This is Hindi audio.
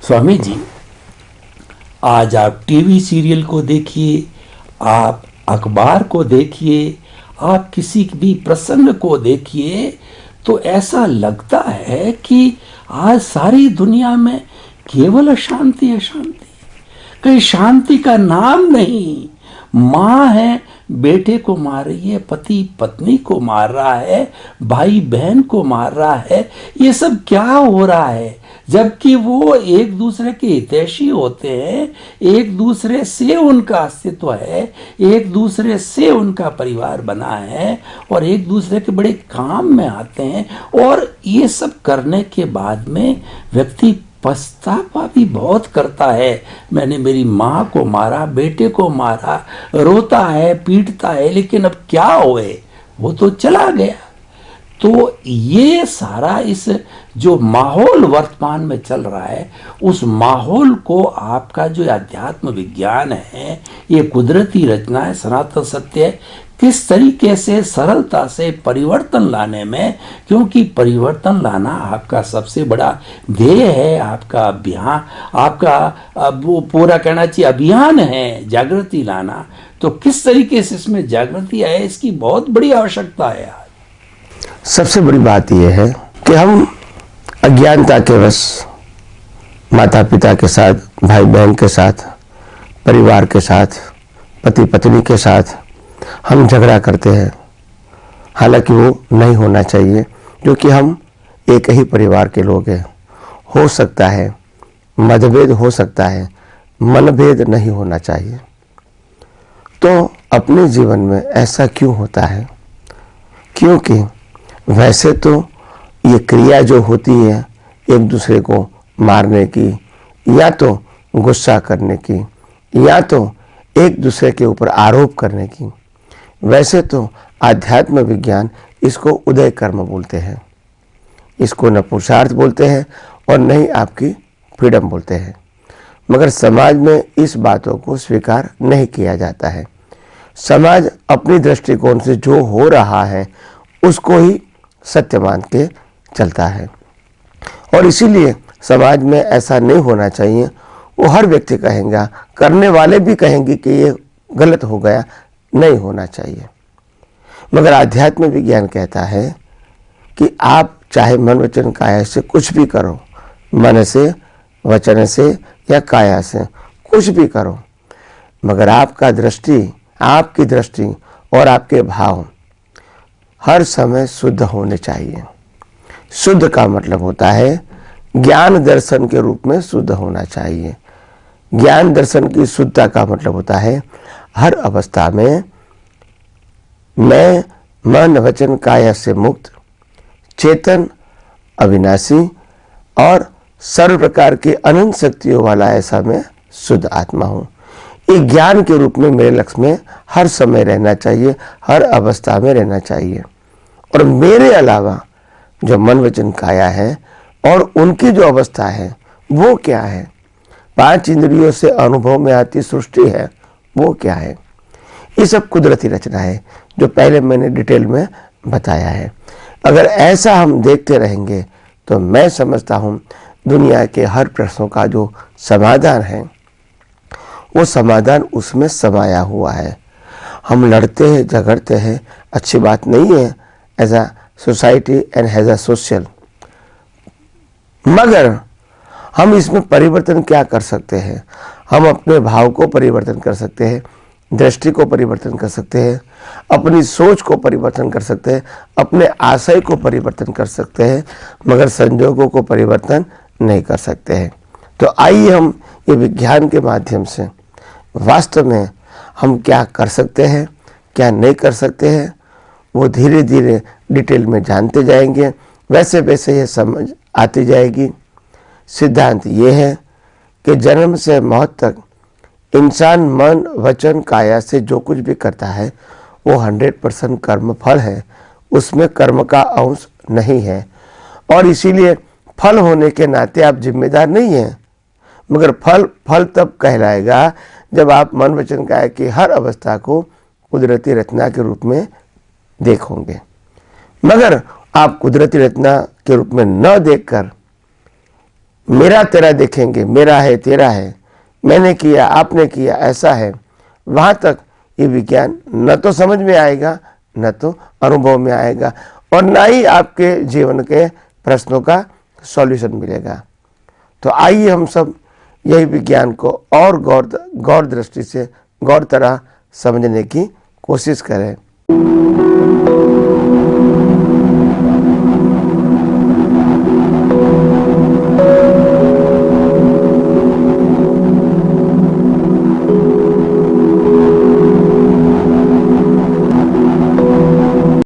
स्वामी जी, आज आप टीवी सीरियल को देखिए, आप अखबार को देखिए, आप किसी भी प्रसंग को देखिए, तो ऐसा लगता है कि आज सारी दुनिया में केवल अशांति अशांति, कहीं शांति का नाम नहीं। माँ है, बेटे को मार रही है, पति पत्नी को मार रहा है, भाई बहन को मार रहा है। ये सब क्या हो रहा है? जबकि वो एक दूसरे के हितैषी होते हैं, एक दूसरे से उनका अस्तित्व है, एक दूसरे से उनका परिवार बना है और एक दूसरे के बड़े काम में आते हैं। और ये सब करने के बाद में व्यक्ति पछतावा भी बहुत करता है। मैंने मेरी माँ को मारा, बेटे को मारा, रोता है, पीटता है, लेकिन अब क्या होए, वो तो चला गया। तो ये सारा इस जो माहौल वर्तमान में चल रहा है, उस माहौल को आपका जो अध्यात्म विज्ञान है, ये कुदरती रचना है, सनातन सत्य है, किस तरीके से सरलता से परिवर्तन लाने में, क्योंकि परिवर्तन लाना आपका सबसे बड़ा ध्येय है, आपका अभियान, आपका वो पूरा कहना चाहिए अभियान है जागृति लाना। तो किस तरीके से इसमें जागृति आए, इसकी बहुत बड़ी आवश्यकता है। सबसे बड़ी बात यह है कि हम अज्ञानता के वश माता पिता के साथ, भाई बहन के साथ, परिवार के साथ, पति पत्नी के साथ हम झगड़ा करते हैं। हालांकि वो नहीं होना चाहिए, क्योंकि हम एक ही परिवार के लोग हैं। हो सकता है मतभेद हो सकता है, मनभेद नहीं होना चाहिए। तो अपने जीवन में ऐसा क्यों होता है? क्योंकि वैसे तो ये क्रिया जो होती है एक दूसरे को मारने की, या तो गुस्सा करने की, या तो एक दूसरे के ऊपर आरोप करने की, वैसे तो आध्यात्म विज्ञान इसको उदय कर्म बोलते हैं। इसको न पुरुषार्थ बोलते हैं और न ही आपकी फ्रीडम बोलते हैं। मगर समाज में इस बातों को स्वीकार नहीं किया जाता है। समाज अपनी दृष्टिकोण से जो हो रहा है उसको ही सत्य मान के चलता है, और इसीलिए समाज में ऐसा नहीं होना चाहिए। वो हर व्यक्ति कहेगा, करने वाले भी कहेंगे कि ये गलत हो गया, नहीं होना चाहिए। मगर आध्यात्म विज्ञान कहता है कि आप चाहे मन वचन काया से कुछ भी करो, मन से, वचन से या काया से कुछ भी करो, मगर आपकी दृष्टि और आपके भाव हर समय शुद्ध होने चाहिए। शुद्ध का मतलब होता है ज्ञान दर्शन के रूप में शुद्ध होना चाहिए। ज्ञान दर्शन की शुद्धता का मतलब होता है हर अवस्था में मैं मन वचन काया से मुक्त, चेतन, अविनाशी और सर्व प्रकार की अनंत शक्तियों वाला ऐसा मैं शुद्ध आत्मा हूँ। एक ज्ञान के रूप में मेरे लक्ष्य में हर समय रहना चाहिए, हर अवस्था में रहना चाहिए। और मेरे अलावा जो मन वचन काया है और उनकी जो अवस्था है वो क्या है, 5 इंद्रियों से अनुभव में आती सृष्टि है, वो क्या है? ये सब कुदरती रचना है जो पहले मैंने डिटेल में बताया है। अगर ऐसा हम देखते रहेंगे तो मैं समझता हूँ दुनिया के हर प्रश्नों का जो समाधान है वो समाधान उसमें समाया हुआ है। हम लड़ते हैं, झगड़ते हैं, अच्छी बात नहीं है as a society and as a social, मगर हम इसमें परिवर्तन क्या कर सकते हैं? हम अपने भाव को परिवर्तन कर सकते हैं, दृष्टि को परिवर्तन कर सकते हैं, अपनी सोच को परिवर्तन कर सकते हैं, अपने आशय को परिवर्तन कर सकते हैं, मगर संजोगों को परिवर्तन नहीं कर सकते हैं। तो आइए हम ये विज्ञान के माध्यम से वास्तव में हम क्या कर सकते हैं, क्या नहीं कर सकते हैं, वो धीरे धीरे डिटेल में जानते जाएंगे। वैसे वैसे ये समझ आती जाएगी। सिद्धांत ये है कि जन्म से मौत तक इंसान मन वचन काया से जो कुछ भी करता है वो 100% कर्म फल है, उसमें कर्म का अंश नहीं है। और इसीलिए फल होने के नाते आप जिम्मेदार नहीं हैं, मगर फल तब कहलाएगा जब आप मन वचन काया की हर अवस्था को कुदरती रचना के रूप में देखोगे। मगर आप कुदरती रचना के रूप में न देखकर मेरा तेरा देखेंगे, मेरा है तेरा है, मैंने किया आपने किया, ऐसा है, वहाँ तक ये विज्ञान न तो समझ में आएगा, न तो अनुभव में आएगा, और न ही आपके जीवन के प्रश्नों का सॉल्यूशन मिलेगा। तो आइए हम सब यही विज्ञान को और गौर दृष्टि से, गौर तरह समझने की कोशिश करें।